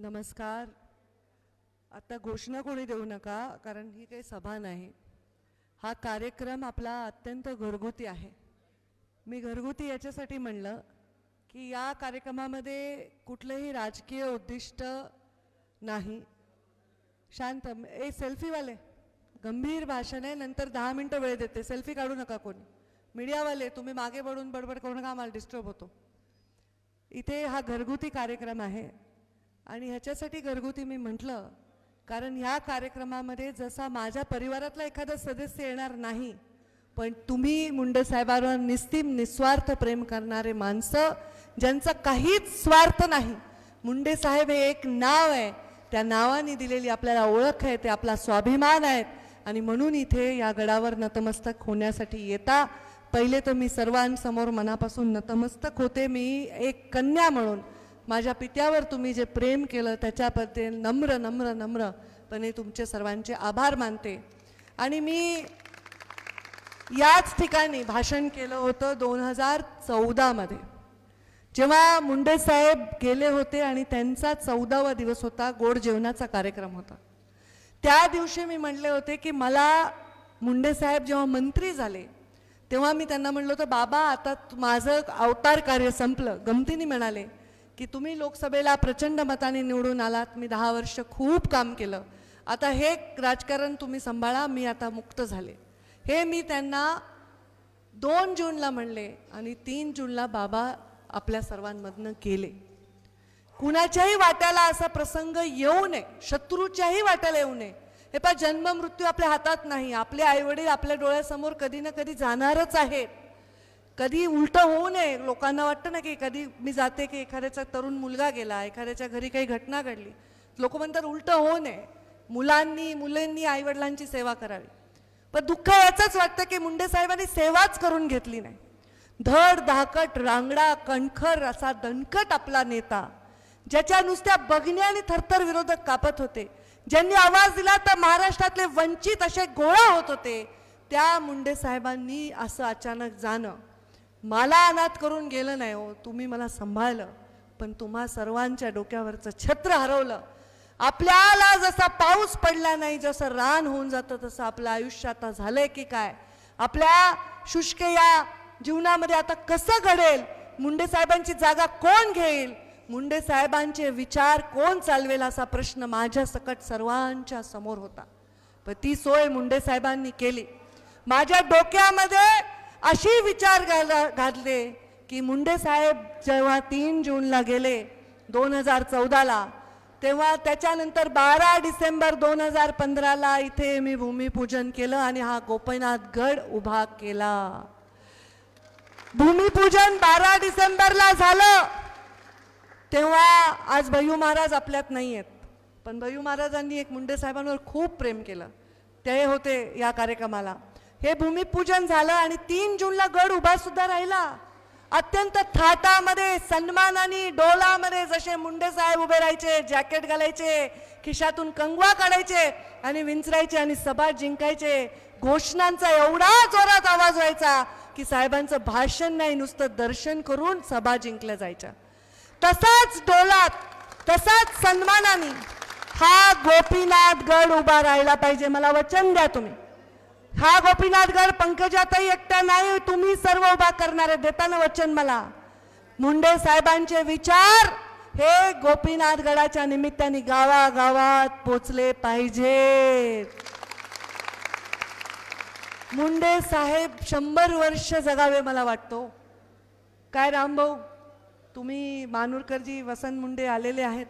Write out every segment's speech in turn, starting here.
नमस्कार. आता घोषणा कोणी देऊ नका, कारण ही काही सभा नाही. हा कार्यक्रम आपला अत्यंत घरगुती आहे. मी घरगुती याच्यासाठी म्हणलं की या कार्यक्रमामध्ये कुठलेही राजकीय उद्दिष्ट नाही. शांत. सेल्फीवाले गंभीर भाषण आहे, नंतर 10 मिनिटं वेळ देते. सेल्फी काढू नका कोणी. मीडियावाले तुम्ही मागे पडून बडबड करू नका, आम्हाला डिस्टर्ब होतो. इथे हा घरगुती कार्यक्रम आहे आणि ह्याच्यासाठी घरगुती मी म्हटलं कारण ह्या कार्यक्रमामध्ये जसा माझ्या परिवारातला एखादा सदस्य येणार नाही, पण तुम्ही मुंडे साहेबांवर निस्वार्थ प्रेम करणारे माणसं, ज्यांचा काहीच स्वार्थ नाही. मुंडे साहेब हे एक नाव आहे, त्या नावाने दिलेली आपल्याला ओळख आहे, ते आपला स्वाभिमान आहे आणि म्हणून इथे या गडावर नतमस्तक होण्यासाठी येता. पहिले तर मी सर्वांसमोर मनापासून नतमस्तक होते. मी एक कन्या म्हणून माझ्या पित्यावर तुम्ही जे प्रेम केलं त्याच्याबद्दल नम्र नम्र नम्रपणे तुमचे सर्वांचे आभार मानते. आणि मी याच ठिकाणी भाषण केलं होतं 2014 मध्ये, जेव्हा मुंडे साहेब गेले होते आणि त्यांचा 14वा दिवस होता, गोड जेवणाचा कार्यक्रम होता. त्या दिवशी मी म्हणले होते की मला मुंडे साहेब जेव्हा मंत्री झाले तेव्हा मी त्यांना म्हणलं होतं, बाबा आता माझं अवतार कार्य संपलं. गमतीने म्हणाले की तुम्ही लोकसभेला प्रचंड मताने निवडून आलात, मी 10 वर्ष खूप काम केलं, आता हे राजकारण तुम्ही सांभाळा, मी आता मुक्त झाले. हे मी त्यांना 2 जूनला म्हणले आणि 3 जूनला बाबा आपल्या सर्वांमधनं गेले. कुणाच्याही वाट्याला असा प्रसंग येऊ नये, शत्रूच्याही वाट्याला येऊ नये. हे पहा, जन्म मृत्यू आपल्या हातात नाही. आपले आईवडील आपल्या डोळ्यासमोर कधी ना कधी जाणारच आहेत. कधी उलटं होऊ नये. लोकांना वाटतं ना की कधी मी जाते की एखाद्याचा तरुण मुलगा गेला, एखाद्याच्या घरी काही घटना घडली, लोक म्हणतात उलटं होऊ नये, मुलांनी आईवडिलांची सेवा करावी. पण दुःख याचंच वाटतं की मुंडे साहेबांनी सेवाच करून घेतली नाही. धड धाकट रांगडा कणखर असा दणकट आपला नेता, ज्याच्या नुसत्या बघण्याने थरथर विरोधक कापत होते, ज्यांनी आवाज दिला तर महाराष्ट्रातले वंचित असे गोळा होत होते, त्या मुंडे साहेबांनी असं अचानक जाणं मला अनाथ करून गेलं नाही. हो, तुम्ही मला सांभाळलं, पण तुम्हा सर्वांच्या डोक्यावरचं छत्र हरवलं. आपल्याला जसा पाऊस पडला नाही, जसं रान होऊन जातं, तसं आपलं आयुष्य आता झालंय की काय? आपल्या शुष्क या जीवनामध्ये आता कसं घडेल? मुंडे साहेबांची जागा कोण घेईल? मुंडे साहेबांचे विचार कोण चालवेल? असा प्रश्न माझ्या सकट सर्वांच्या समोर होता. पण ती सोय मुंडे साहेबांनी केली. माझ्या डोक्यामध्ये अशी विचार घातले की मुंडे साहेब जेव्हा 3 जूनला गेले 2014ला, तेव्हा त्याच्यानंतर 12 डिसेंबर 2015ला इथे मी भूमिपूजन केलं आणि हा गोपीनाथ गड उभा केला. भूमिपूजन 12 डिसेंबरला झालं. तेव्हा आज भय्यू महाराज आपल्यात नाही आहेत, पण भय्यू महाराजांनी एक मुंडे साहेबांवर खूप प्रेम केलं, ते होते या कार्यक्रमाला. हे भूमिपूजन झालं आणि 3 जूनला गड उभा सुद्धा राहिला. अत्यंत थाटामध्ये सन्मानाने डोलामध्ये जसे मुंडे साहेब उभे राहायचे, जॅकेट घालायचे, खिशातून कंगवा काढायचे आणि विंचरायचे आणि सभा जिंकायचे. घोषणांचा एवढा जोरात आवाज व्हायचा की साहेबांचं भाषण नाही, नुसतं दर्शन करून सभा जिंकल्या जायच्या. तसाच डोलात, तसाच सन्मानाने हा गोपीनाथ गड उभा राहिला पाहिजे. मला वचन द्या तुम्ही. हा गोपीनाथ गड पंकजाताई एकट्या नाही, तुम्ही सर्व उभा करणारे देताना वचन मला. मुंडे साहेबांचे विचार हे गोपीनाथ गडाच्या निमित्ताने गावागावात पोचले पाहिजेत. मुंडे साहेब 100 वर्ष जगावे मला वाटतो. काय रामभाऊ, तुम्ही मानूरकरजी वसंत मुंडे आलेले आहेत.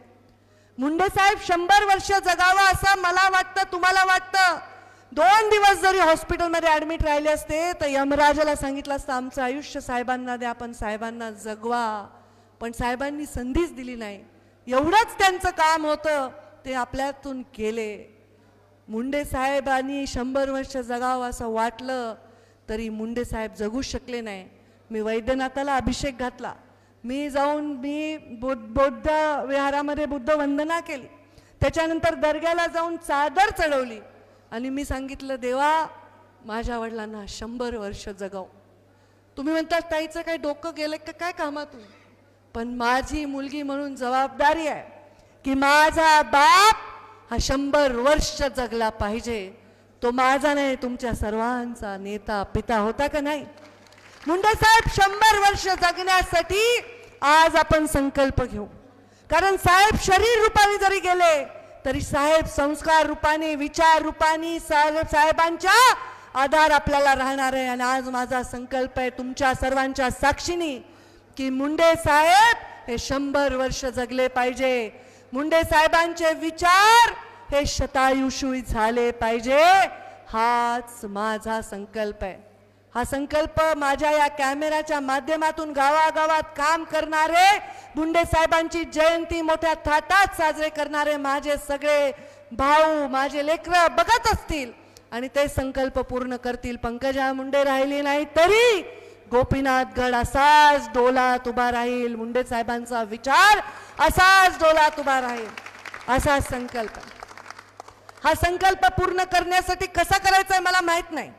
मुंडे साहेब 100 वर्ष जगावं असं मला वाटतं, तुम्हाला वाटतं? 2 दिवस जरी हॉस्पिटलमध्ये ॲडमिट राहिले असते तर यमराजाला सांगितलं असतं आमचं आयुष्य साहेबांना द्या, पण साहेबांना जगवा. पण साहेबांनी संधीच दिली नाही. एवढंच त्यांचं काम होतं, ते आपल्यातून केले. मुंडे साहेबांनी 100 वर्ष जगावं असं वाटलं तरी मुंडे साहेब जगू शकले नाही. मी वैद्यनाथाला अभिषेक घातला, मी जाऊन बौद्ध विहारामध्ये बुद्ध वंदना केली, त्याच्यानंतर दर्ग्याला जाऊन चादर चढवली आणि मी सांगितलं, देवा माझ्या वडिलांना 100 वर्ष जगाव. तुम्ही म्हणता ताईचं काय डोकं गेलं का काय कामातून? पण माझी मुलगी म्हणून जबाबदारी आहे की माझा बाप हा 100 वर्ष जगला पाहिजे. तो माझा नाही, तुमच्या सर्वांचा नेता पिता होता का नाही? मुंडे साहेब 100 वर्ष जगण्यासाठी आज आपण संकल्प घेऊ. कारण साहेब शरीर रूपाने जरी गेले तरी साहेब संस्कार रूपाने, विचार रूपाने साहेबांच्या आधार आपल्याला राहणार आहे. आणि आज माझा संकल्प आहे तुमच्या सर्वांच्या साक्षीने की मुंडे साहेब हे 100 वर्ष जगले पाहिजे. मुंडे साहेबांचे विचार हे शतायुषी झाले पाहिजे. हाच माझा संकल्प आहे. हा संकल्प माझ्या या कॅमेऱ्याच्या माध्यमातून गावागावात काम करणारे, मुंडे साहेबांची जयंती मोठ्या थाटात साजरे करणारे माझे सगळे भाऊ, माझे लेकरं बघत असतील आणि ते संकल्प पूर्ण करतील. पंकजा मुंडे राहिली नाही तरी गोपीनाथ गड असाच डोलात उभा राहील. मुंडे साहेबांचा विचार असाच डोलात उभा राहील. असा संकल्प. हा संकल्प पूर्ण करण्यासाठी कसा करायचा आहे मला माहित नाही.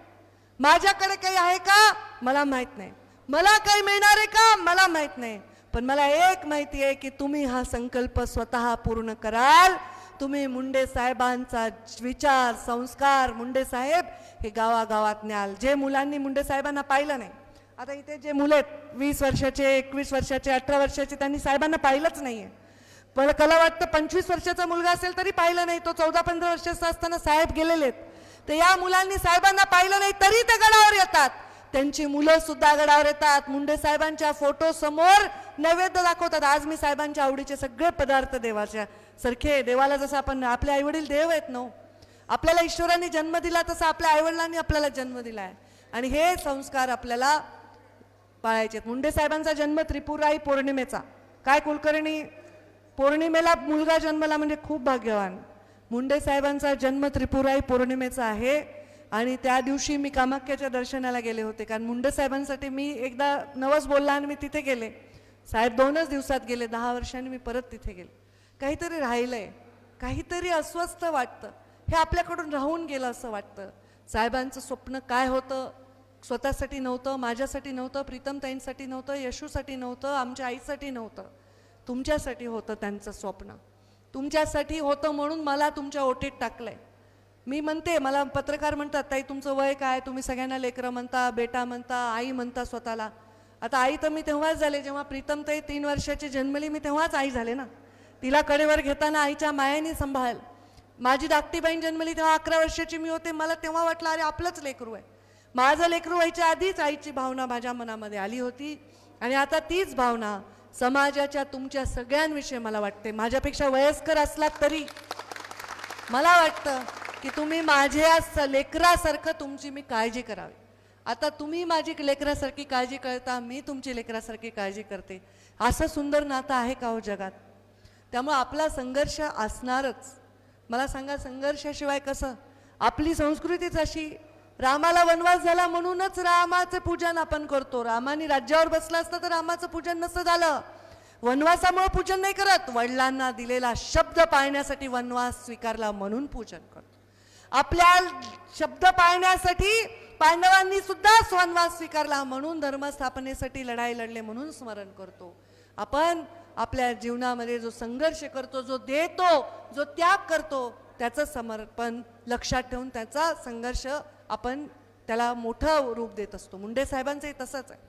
माझ्याकडे काही आहे का मला माहित नाही. मला काही मिळणार आहे का मला माहित नाही. पण मला एक माहिती आहे की तुम्ही हा संकल्प स्वतः पूर्ण कराल. तुम्ही मुंडे साहेबांचा विचार, संस्कार, मुंडे साहेब हे गावागावात न्याल. जे मुलांनी मुंडे साहेबांना पाहिलं नाही, आता इथे जे मुलं आहेत 20 वर्षाचे, 21 वर्षाचे, 18 वर्षाचे, त्यांनी साहेबांना पाहिलंच नाहीये. मला कला वाटतं 25 वर्षाचा मुलगा असेल तरी पाहिलं नाही. तो 14-15 वर्षाचा असताना साहेब गेलेले आहेत. तर या मुलांनी साहेबांना पाहिलं नाही तरी ते गडावर येतात. त्यांची मुलं सुद्धा गडावर येतात. मुंडे साहेबांच्या फोटो समोर नैवेद्य दाखवतात. आज मी साहेबांच्या आवडीचे सगळे पदार्थ देवाच्या सारखे, देवाला जसं आपण आपले आईवडील देव आहेत ना, आपल्याला ईश्वराने जन्म दिला तसा आपल्या आईवडिलांनी आपल्याला जन्म दिला आहे. आणि हे संस्कार आपल्याला पाळायचे. मुंडे साहेबांचा जन्म त्रिपुराई पौर्णिमेचा. काय कुलकर्णी, पौर्णिमेला मुलगा जन्मला म्हणजे खूप भाग्यवान. मुंडे साहेबांचा जन्म त्रिपुराई पौर्णिमेचा आहे. आणि त्या दिवशी मी कामाख्याच्या दर्शनाला गेले होते. कारण मुंडे साहेबांसाठी मी एकदा नवस बोलला आणि मी तिथे गेले. साहेब 2च दिवसात गेले. 10 वर्षांनी मी परत तिथे गेले. काहीतरी राहिलंय, काहीतरी अस्वस्थ वाटतं. हे आपल्याकडून राहून गेलं असं वाटतं. साहेबांचं स्वप्न काय होतं? स्वतःसाठी नव्हतं, माझ्यासाठी नव्हतं, प्रीतमताईंसाठी नव्हतं, यशूसाठी नव्हतं, आमच्या आईसाठी नव्हतं. तुमच्यासाठी होतं त्यांचं स्वप्न. तुमच्यासाठी होतं म्हणून मला तुमच्या ओटीत टाकलंय. मी म्हणते, मला पत्रकार म्हणतात ताई तुमचं वय काय, तुम्ही सगळ्यांना लेकरं म्हणता, बेटा म्हणता, आई म्हणता स्वतःला. आता आई तर मी तेव्हाच झाले जेव्हा प्रीतमताई 3 वर्षाची जन्मली. मी तेव्हाच आई झाले ना. तिला कडेवर घेताना आईच्या मायेने सांभाळ. माझी धाकटी बहीण जन्मली तेव्हा 11 वर्षाची मी होते. मला तेव्हा वाटलं अरे आपलंच लेकरू आहे. माझं लेकरू व्हायच्या आधीच आईची भावना माझ्या मनामध्ये आली होती. आणि आता तीच भावना समाजाच्या तुमच्या सगळ्यांविषयी मला वाटते. माझ्यापेक्षा वयस्कर असलात तरी मला वाटतं की तुम्ही माझ्या लेकरासारखं तुमची मी काळजी करावी. आता तुम्ही माझी लेकरासारखी काळजी करता, मी तुमची लेकरासारखी काळजी करते. असं सुंदर नातं आहे का हो जगात? त्यामुळे आपला संघर्ष असणारच. मला सांगा, संघर्षाशिवाय कसं? आपली संस्कृतीच अशी. रामाला वनवास झाला म्हणूनच रामाचं पूजन आपण करतो. रामाने राज्यावर बसला असता तर रामाचं पूजन नसतं झालं. वनवासामुळे पूजन नाही करत, वडिलांना दिलेला शब्द पाळण्यासाठी वनवास स्वीकारला म्हणून पूजन करतो. आपल्या शब्द पाळण्यासाठी पांडवांनी सुद्धा वनवास स्वीकारला म्हणून धर्मस्थापनेसाठी लढाई लढले म्हणून स्मरण करतो. आपण आपल्या जीवनामध्ये जो संघर्ष करतो, जो देतो, जो त्याग करतो, त्याचं समर्पण लक्षात ठेवून त्याचा संघर्ष आपण त्याला मोठं रूप देत असतो. मुंडे साहेबांचंही तसंच आहे.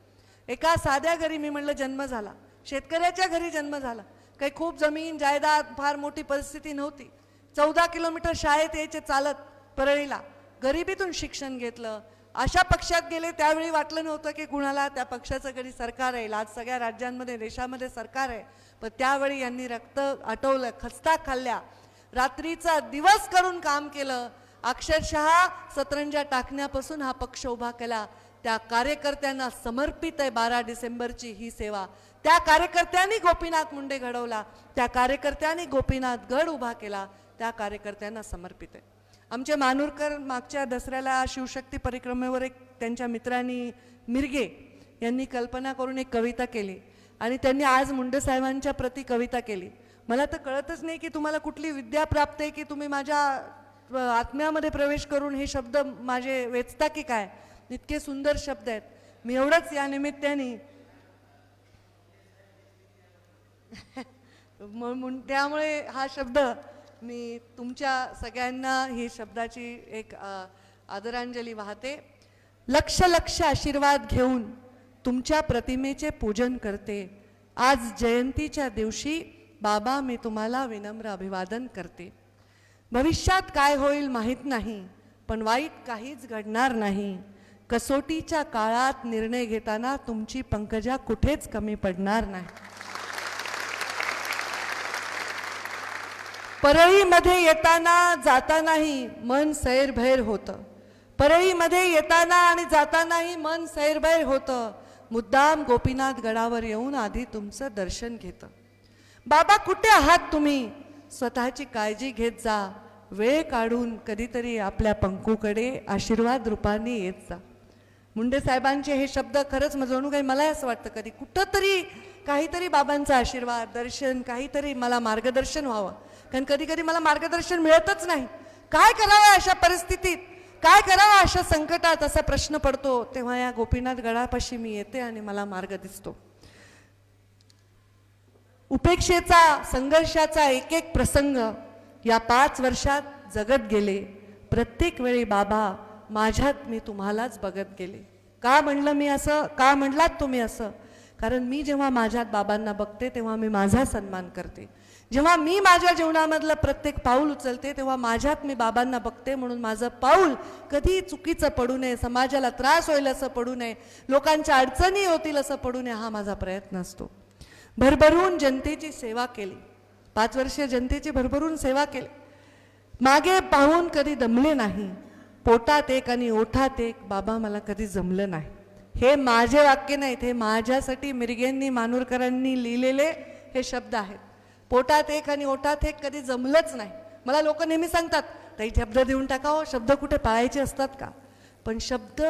एका साध्या घरी मी म्हणलं जन्म झाला, शेतकऱ्याच्या घरी जन्म झाला. काही खूप जमीन जायदाद फार मोठी परिस्थिती नव्हती. 14 किलोमीटर शाळेत यायचे चालत परळीला. गरिबीतून शिक्षण घेतलं. अशा पक्षात गेले त्यावेळी वाटलं नव्हतं की कुणाला त्या पक्षाचं कधी सरकार येईल. आज सगळ्या राज्यांमध्ये देशामध्ये सरकार आहे. पण त्यावेळी यांनी रक्त आटवलं, खस्ता खाल्ल्या, रात्रीचा दिवस करून काम केलं. अक्षरशः सतरंजा टाकण्यापासून हा पक्ष उभा केला. त्या कार्यकर्त्यांना समर्पित आहे 12 डिसेंबरची ही सेवा. त्या कार्यकर्त्यांनी गोपीनाथ मुंडे घडवला. त्या कार्यकर्त्यांनी गोपीनाथ गड उभा केला. त्या कार्यकर्त्यांना समर्पित आहे. आमचे मानूरकर मागच्या दसऱ्याला शिवशक्ती परिक्रमेवर एक त्यांच्या मित्रांनी मिरगे यांनी कल्पना करून एक कविता केली आणि त्यांनी आज मुंडे साहेबांच्या प्रति कविता केली. मला तर कळतच नाही की तुम्हाला कुठली विद्या प्राप्त आहे की तुम्ही माझ्या आत्म्यामध्ये प्रवेश करून हे शब्द माझे वेचता की काय. इतके सुंदर शब्द आहेत. मी एवढंच या निमित्ताने त्यामुळे हा शब्द मी तुमच्या सगळ्यांना ही शब्दाची एक आदरांजली वाहते. लक्ष लक्ष आशीर्वाद घेऊन तुमच्या प्रतिमेचे पूजन करते. आज जयंतीच्या दिवशी बाबा मी तुम्हाला विनम्र अभिवादन करते. भविष्यात काय होईल माहीत नाही, पण वाईट काहीच घडणार नाही. कसोटीच्या काळात निर्णय घेताना तुमची पंकजा कुठेच कमी पडणार नाही. परळीमध्ये येताना जातानाही मन सैरभैर होतं. परळीमध्ये येताना आणि जातानाही मन सैरभैर होतं. मुद्दाम गोपीनाथ गडावर येऊन आधी तुमचं दर्शन घेतं. बाबा कुठे आहात तुम्ही? स्वतःची काळजी घेत जा. वेळ काढून कधीतरी आपल्या पंकूकडे आशीर्वाद रूपाने येत जा. मुंडे साहेबांचे हे शब्द खरंच जणू काही मला असं वाटतं कधी कुठंतरी काहीतरी बाबांचा आशीर्वाद दर्शन काहीतरी मला मार्गदर्शन व्हावं. कारण कधी कधी मला मार्गदर्शन मिळतच नाही. काय करावं अशा परिस्थितीत, काय करावं अशा संकटात असा प्रश्न पडतो. तेव्हा या गोपीनाथ गडापाशी मी येते आणि मला मार्ग दिसतो. उपेक्षेचा संघर्षाचा एक एक प्रसंग या 5 वर्षात जगत गेले. प्रत्येक वेळी बाबा माझ्यात मी तुम्हालाच बघत गेले. का म्हणलं मी असं, का म्हणलात तुम्ही असं? कारण मी जेव्हा माझ्यात बाबांना बघते तेव्हा मी माझा सन्मान करते. जेव्हा मी माझ्या जीवनामधलं प्रत्येक पाऊल उचलते तेव्हा माझ्यात मी बाबांना बघते. म्हणून माझं पाऊल कधी चुकीचं पडू नये, समाजाला त्रास होईल असं पडू नये, लोकांच्या अडचणी होतील असं पडू नये, हा माझा प्रयत्न असतो. भरभरून जनतेची सेवा केली. 5 वर्ष जनतेची भरभरून सेवा केली. मागे पाहून कधी दमले नाही. पोटात एक आणि ओठात एक बाबा मला कधी जमलं नाही. हे माझे वाक्य नाहीत, हे माझ्यासाठी मिरगेंनी मानूरकरांनी लिहिलेले हे शब्द आहेत. पोटात एक आणि ओठात एक कधी जमलंच नाही. मला लोक नेहमी सांगतात ताई शब्द देऊन टाकावं, शब्द कुठे पाळायचे असतात का? पण शब्द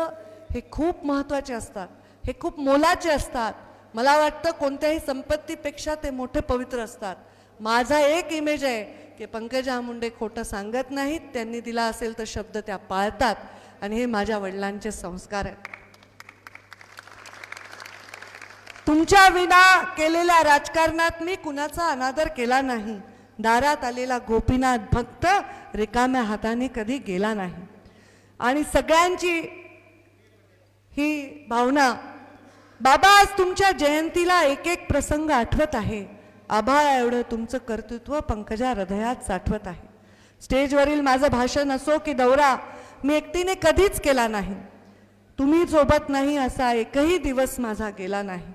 हे खूप महत्त्वाचे असतात, हे खूप मोलाचे असतात. मला वाटतं कोणत्याही संपत्तीपेक्षा ते मोठे पवित्र असतात. माझा एक इमेज आहे की पंकजा मुंडे खोटं सांगत नाहीत. त्यांनी दिला असेल तर शब्द त्या पाळतात आणि हे माझ्या वडिलांचे संस्कार आहेत. तुमच्या विना केलेल्या राजकारणात मी कुणाचा अनादर केला नाही. दारात आलेला गोपीनाथ भक्त रिकाम्या हाताने कधी गेला नाही. आणि सगळ्यांची ही भावना बाबा आज तुमच्या जयंतीला एक एक प्रसंग आठवत आहे. आभाळा एवढं तुमचं कर्तृत्व पंकजा हृदयात साठवत आहे. स्टेजवरील माझं भाषण असो की दौरा मी एकटीने कधीच केला नाही. तुम्ही सोबत नाही असा एकही दिवस माझा गेला नाही.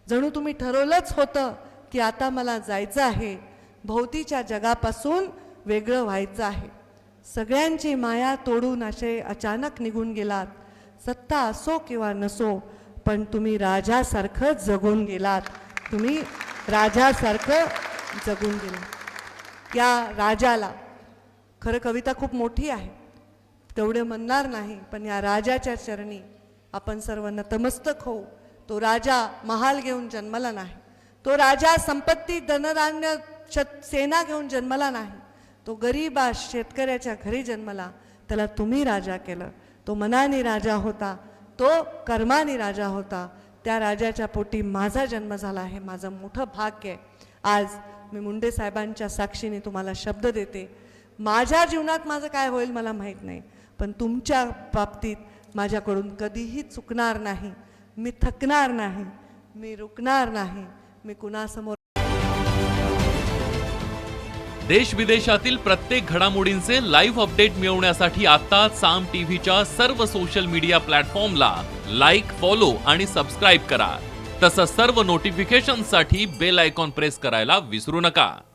जणू तुम्ही ठरवलंच होतं की आता मला जायचं आहे, भोवतीच्या जगापासून वेगळं व्हायचं आहे. सगळ्यांची माया तोडून असे अचानक निघून गेलात. सत्ता असो किंवा नसो, पण तुम्ही राजासारखं जगून गेलात. तुम्ही राजासारखं जगून गेलात. या राजाला खरं कविता खूप मोठी आहे, तेवढे म्हणणार नाही, पण या राजाच्या चरणी आपण सर्व नतमस्तक होऊ. तो राजा महाल घेऊन जन्मला नाही. तो राजा संपत्ती धनधान्य सेना घेऊन जन्मला नाही. तो गरीबा शेतकऱ्याच्या घरी जन्मला. त्याला तुम्ही राजा केलं. तो मनाने राजा होता, तो कर्माने राजा होता. त्या राजाच्या पोटी माझा जन्म झाला आहे. माझं मोठं भाग्य आहे. आज मी मुंडे साहेबांच्या साक्षीने तुम्हाला शब्द देते. माझ्या जीवनात माझं काय होईल मला माहीत नाही, पण तुमच्या बाबतीत माझ्याकडून कधीही चुकणार नाही. मी थकणार नाही, मी रुकणार नाही. मी कुणासमोर देश विदेशातील प्रत्येक घडामोडींचे लाईव्ह अपडेट मिळवण्यासाठी आता साम टीव्हीच्या सर्व सोशल मीडिया प्लॅटफॉर्मला लाईक, फॉलो आणि सबस्क्राईब करा. तसंच सर्व नोटिफिकेशनसाठी बेल आयकॉन प्रेस करायला विसरू नका.